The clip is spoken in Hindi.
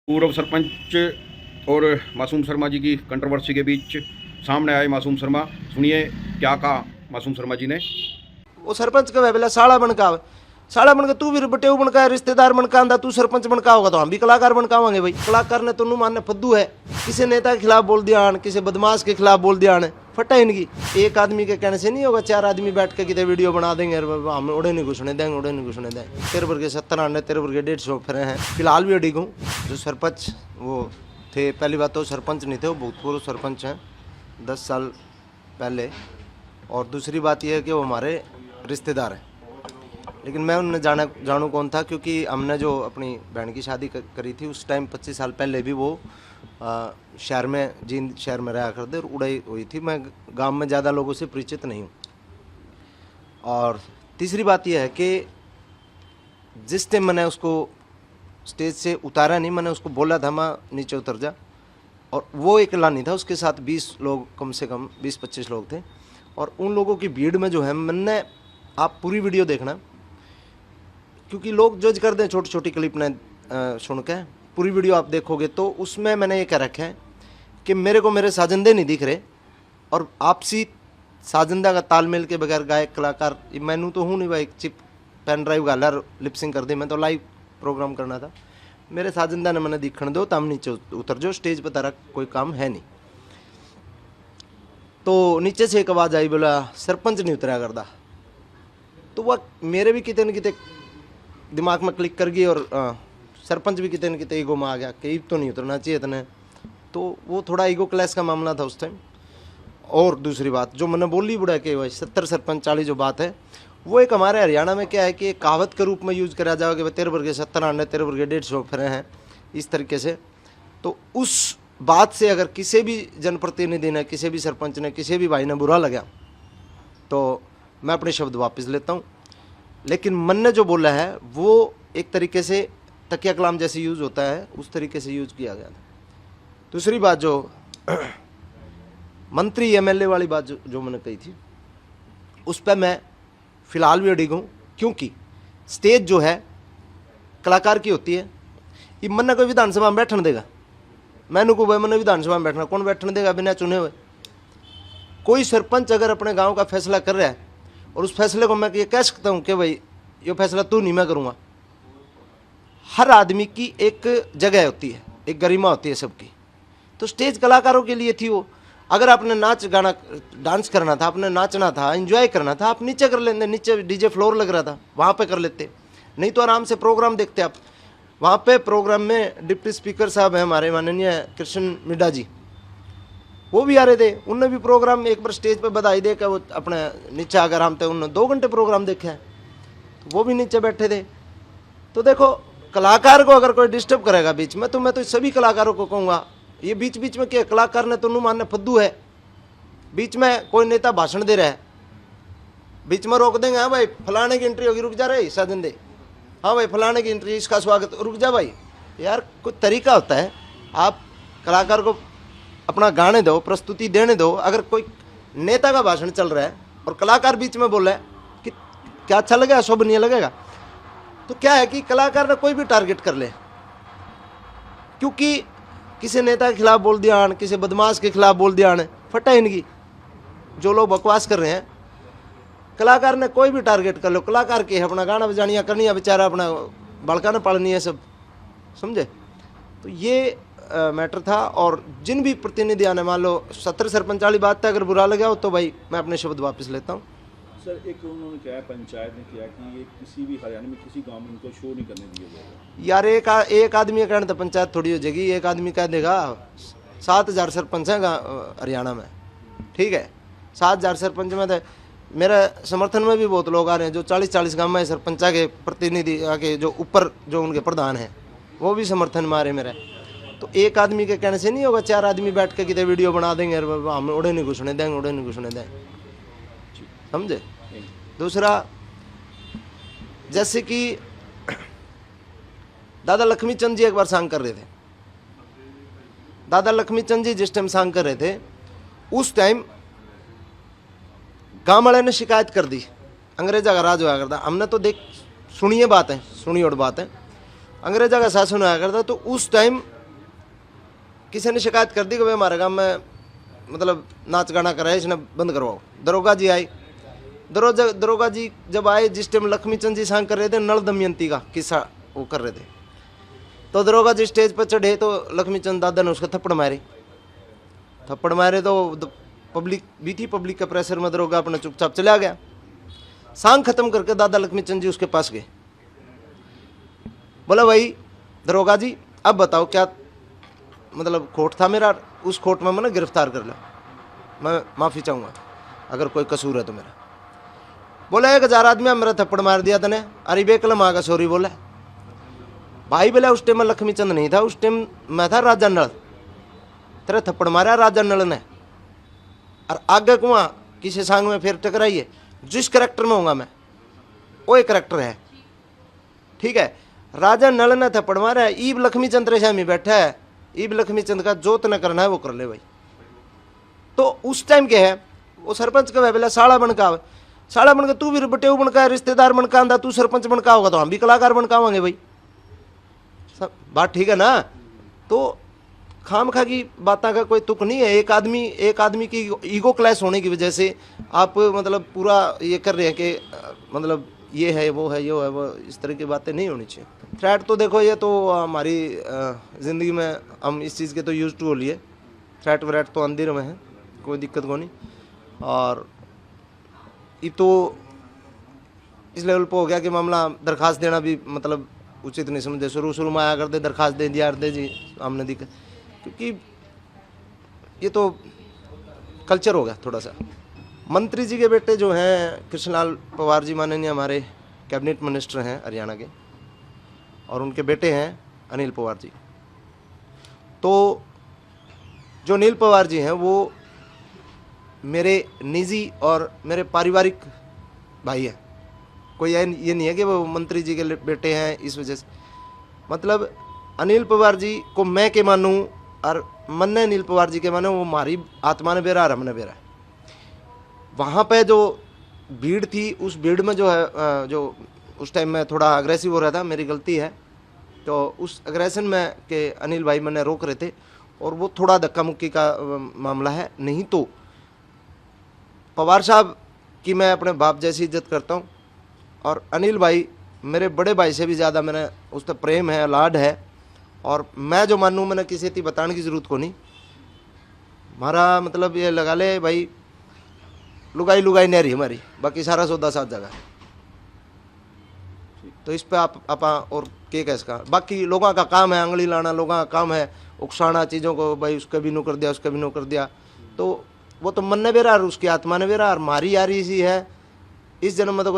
पूर्व सरपंच और मासूम शर्मा जी की कंट्रोवर्सी के बीच सामने आए मासूम शर्मा। सुनिए क्या कहा मासूम शर्मा जी ने। वो सरपंच का बोला साड़ा बनका साड़ा बनका तू भी बटेऊ बनका रिश्तेदार बनका आंदा तू सरपंच बनका होगा तो हम भी कलाकार बनकावांगे भाई। कलाकार ने तो मानने फद्दू है, किसी नेता के खिलाफ बोल दिया आन, किसी बदमाश के खिलाफ बोल दिया आन, फटा इनकी। एक आदमी के कहने से नहीं होगा, चार आदमी बैठ के कितने वीडियो बना देंगे हम उड़े नहीं घुसने देंगे, उड़े नहीं घुसने देंगे। तेरे वर्ग 70 आने, तेरे वर्ग 150 फिर हैं। फिलहाल भी अडिग हूँ। जो सरपंच वो थे, पहली बात तो सरपंच नहीं थे, वो भूतपूर्व सरपंच हैं 10 साल पहले। और दूसरी बात यह है कि वो हमारे रिश्तेदार हैं, लेकिन मैं उन्हें जानू कौन था, क्योंकि हमने जो अपनी बहन की शादी करी थी उस टाइम 25 साल पहले भी वो शहर में, जींद शहर में रहा करते और उड़ाई हुई थी। मैं गांव में ज़्यादा लोगों से परिचित नहीं हूँ। और तीसरी बात यह है कि जिस टाइम मैंने उसको स्टेज से उतारा नहीं, मैंने उसको बोला था मैं नीचे उतर जा, और वो अकेला नहीं था, उसके साथ 20 लोग, कम से कम 20-25 लोग थे। और उन लोगों की भीड़ में जो है, मैंने, आप पूरी वीडियो देखना, क्योंकि लोग जज कर दें छोटी छोटी क्लिप ने सुन के। पूरी वीडियो आप देखोगे तो उसमें मैंने ये कह रखा है कि मेरे को मेरे साजिंदे नहीं दिख रहे, और आपसी साजिंदा का तालमेल के बगैर गायक कलाकार मैनू तो हूँ नहीं भाई। चिप पेन ड्राइव गाला लिपसिंग कर दी, मैं तो लाइव प्रोग्राम करना था। मेरे साजिंदा ने मैंने दिखण दो, तम नीचे उतर जो, स्टेज पर तारा कोई काम है नहीं। तो नीचे से एक आवाज़ आई, बोला सरपंच नहीं उतरा करता। तो वह मेरे भी कितने न कितने दिमाग में क्लिक कर गई, और सरपंच भी कितने न कितने ईगो में आ गया कि तो नहीं उतरना चाहिए इतने। तो वो थोड़ा ईगो क्लैश का मामला था उस टाइम। और दूसरी बात जो मैंने बोली बुढ़ा के वही 70 सरपंच 40 जो बात है, वो एक हमारे हरियाणा में क्या है कि एक कहावत के रूप में यूज़ करा जाओगे, कि तेरे वर्ग 70 आने, तेरे वर्ग 150 फिर हैं, इस तरीके से। तो उस बात से अगर किसी भी जनप्रतिनिधि ने, किसी भी सरपंच ने, किसी भी भाई ने बुरा लगा, तो मैं अपने शब्द वापस लेता हूँ। लेकिन मन ने जो बोला है वो एक तरीके से तकिया कलाम जैसे यूज़ होता है, उस तरीके से यूज़ किया गया था। दूसरी बात जो मंत्री एमएलए वाली बात जो मैंने कही थी, उस पर मैं फ़िलहाल भी अडिग हूँ, क्योंकि स्टेज जो है कलाकार की होती है। ये मन कोई विधानसभा में बैठने देगा, मैंने को भाई मैंने विधानसभा में बैठना, कौन बैठने देगा बिना चुने हुए। कोई सरपंच अगर अपने गांव का फैसला कर रहा है और उस फैसले को मैं ये कह सकता हूँ कि भाई ये फैसला तू नहीं, मैं करूँगा। हर आदमी की एक जगह होती है, एक गरिमा होती है सबकी। तो स्टेज कलाकारों के लिए थी वो। अगर आपने नाच गाना डांस करना था, आपने नाचना था, एंजॉय करना था, आप नीचे कर लेते, नीचे डीजे फ्लोर लग रहा था वहाँ पे कर लेते, नहीं तो आराम से प्रोग्राम देखते आप। वहाँ पे प्रोग्राम में डिप्टी स्पीकर साहब हैं हमारे माननीय कृष्ण मिड्डा जी, वो भी आ रहे थे। उनने भी प्रोग्राम एक बार स्टेज पे बधाई दे के वो अपने नीचे आकर हम थे, उन्होंने 2 घंटे प्रोग्राम देखा है, तो वो भी नीचे बैठे थे। तो देखो, कलाकार को अगर कोई डिस्टर्ब करेगा बीच में, तो मैं तो सभी कलाकारों को कहूँगा, ये बीच बीच में क्या कलाकार ने तो नू मानने फद्दू है। बीच में कोई नेता भाषण दे रहा है, बीच में रोक देंगे, हाँ भाई फलाने की एंट्री होगी, रुक जा रहे साजिंदे, हाँ भाई फलाने की एंट्री, इसका स्वागत, रुक जा भाई। यार कोई तरीका होता है, आप कलाकार को अपना गाने दो, प्रस्तुति देने दो। अगर कोई नेता का भाषण चल रहा है और कलाकार बीच में बोल रहा है कि क्या अच्छा लगेगा, शुभ नहीं लगेगा, तो क्या है कि कलाकार ने कोई भी टारगेट कर ले, क्योंकि किसी नेता के खिलाफ बोल दिया आन, किसी बदमाश के खिलाफ बोल दिया आन, फटा इनकी। जो लोग बकवास कर रहे हैं, कलाकार ने कोई भी टारगेट कर लो, कलाकार की अपना गाना बजानिया करनी है, बेचारा अपना बड़का ने पालनी है, सब समझे। तो ये मैटर था। और जिन भी प्रतिनिधि आने, मान लो 70 सरपंच वाली बात है, अगर बुरा लगा हो तो भाई मैं अपने शब्द वापस लेता हूँ। सर, एक उन्होंने कहा, पंचायत ने किया कि ये किसी भी हरियाणा में किसी गांव में इनको शो नहीं करने दिया जाएगा। यार एक आदमी का कहना तो पंचायत थोड़ी हो जाएगी। एक आदमी कह देगा 7000 सरपंच हैं हरियाणा में, ठीक है, 7000 सरपंच में तो मेरे समर्थन में भी बहुत लोग आ रहे हैं, जो 40-40 गाँव में सरपंचा के प्रतिनिधि आके, जो ऊपर जो उनके प्रधान हैं, वो भी समर्थन में आ रहे मेरे। तो एक आदमी के कहने से नहीं होगा, 4 आदमी बैठ के कितने वीडियो बना देंगे, हम उड़े नहीं घुसने देंगे, उड़े नहीं घुसने देंगे, समझे। दूसरा, जैसे कि दादा लक्ष्मी चंद जी एक बार सांग कर रहे थे। दादा लक्ष्मी चंद जी जिस टाइम सांग कर रहे थे, उस टाइम गांव वाले ने शिकायत कर दी, अंग्रेजा का राज हुआ करता। हमने तो देख सुनिए बात है, सुनी और बात है, अंग्रेजा का शासन हुआ करता। तो उस टाइम किसी ने शिकायत कर दी कि भाई हमारे गांव में मतलब नाच गाना कर रहा है, इसने बंद करवाओ। दरोगा जी आए, दरोगा जी जब आए, जिस टाइम लक्ष्मी चंद जी सांग कर रहे थे, नल दमयंती का किस्सा वो कर रहे थे, तो दरोगा जी स्टेज पर चढ़े तो लक्ष्मी चंद दादा ने उसको थप्पड़ मारे तो पब्लिक भी थी, पब्लिक के प्रेशर में दरोगा अपना चुपचाप चला गया। सांग खत्म करके दादा लक्ष्मी चंद जी उसके पास गए, बोला भाई दरोगा जी अब बताओ क्या मतलब खोट था मेरा, उस खोट में मैंने गिरफ्तार कर लो, मैं माफ़ी चाहूँगा अगर कोई कसूर है तो मेरा। बोला 1000 आदमी मेरा थप्पड़ मार दिया तने, अरे बेकलम आगा सॉरी बोला। भाई बोला उस टाइम में लक्ष्मी चंद नहीं था, उस टाइम मैं था राजा नल, तेरे थप्पड़ मारा राजा नल ने, और आगे कुआं किसी सांग में फिर टकराइए, जिस करेक्टर में होऊंगा मैं वो एक करेक्टर है, ठीक है। राजा नल ने थप्पड़ मारा है, ईब लक्ष्मी चंद रेशामी बैठा है, ईब लक्ष्मी चंद का जो तने करना है वो कर ले भाई। तो उस टाइम के है वो सरपंच का बोला साड़ा बनका, साड़ा बनका तू भी बटेऊ बनका, रिश्तेदार बनका आंदा, तू सरपंच बनका होगा तो हम भी कलाकार बनकावांगे भाई, सब बात ठीक है ना। तो खाम खा की बातों का कोई तुक नहीं है। एक आदमी की ईगो क्लैश होने की वजह से आप मतलब पूरा ये कर रहे हैं कि मतलब ये है वो है ये है वो, इस तरह की बातें नहीं होनी चाहिए। थ्रेट तो देखो ये तो हमारी ज़िंदगी में हम इस चीज़ के तो यूज टू हो लिए, थ्रेट व्रेट तो अंधेर में है, कोई दिक्कत को नहीं। और ये तो इस लेवल पर हो गया कि मामला दरख्वास्त देना भी मतलब उचित नहीं समझे। शुरू में आया करते दरख्वास्त दे दिया करते जी हमने दिक्कत, क्योंकि ये तो कल्चर हो गया थोड़ा सा। मंत्री जी के बेटे जो हैं कृष्णलाल पवार जी माननीय हमारे कैबिनेट मिनिस्टर हैं हरियाणा के, और उनके बेटे हैं अनिल पवार जी। तो जो अनिल पवार जी हैं वो मेरे निजी और मेरे पारिवारिक भाई हैं, कोई ये नहीं है कि वो मंत्री जी के बेटे हैं इस वजह से। मतलब अनिल पवार जी को मैं के मानूँ और मन ने अनिल पवार जी के माने, वो हमारी आत्मा ने बेरा और हमने बेरा है। वहाँ पे जो भीड़ थी उस भीड़ में जो है जो उस टाइम में थोड़ा अग्रेसिव हो रहा था, मेरी गलती है। तो उस अग्रेशन में के अनिल भाई मैंने रोक रहे थे और वो थोड़ा धक्का मुक्की का मामला है। नहीं तो पवार साहब की मैं अपने बाप जैसी इज्जत करता हूँ, और अनिल भाई मेरे बड़े भाई से भी ज़्यादा मैंने उस पर प्रेम है, लाड है। और मैं जो मानूँ मैंने किसी की बताने की ज़रूरत को नहीं। हमारा मतलब ये लगा ले भाई लुगाई नहीं रही हमारी, बाकी सारा सौदा साथ जगह है। तो इस पे आप और के कह सका, बाकी लोगों का काम है आंगली लाना, लोगों का काम है उकसाना चीज़ों को, भाई उसका भी नो कर दिया उसका भी नो कर दिया। तो वो तो मन ने बेरा और उसकी आत्मा ने बेरा, और मारी यारी सी है इस जन्म में तो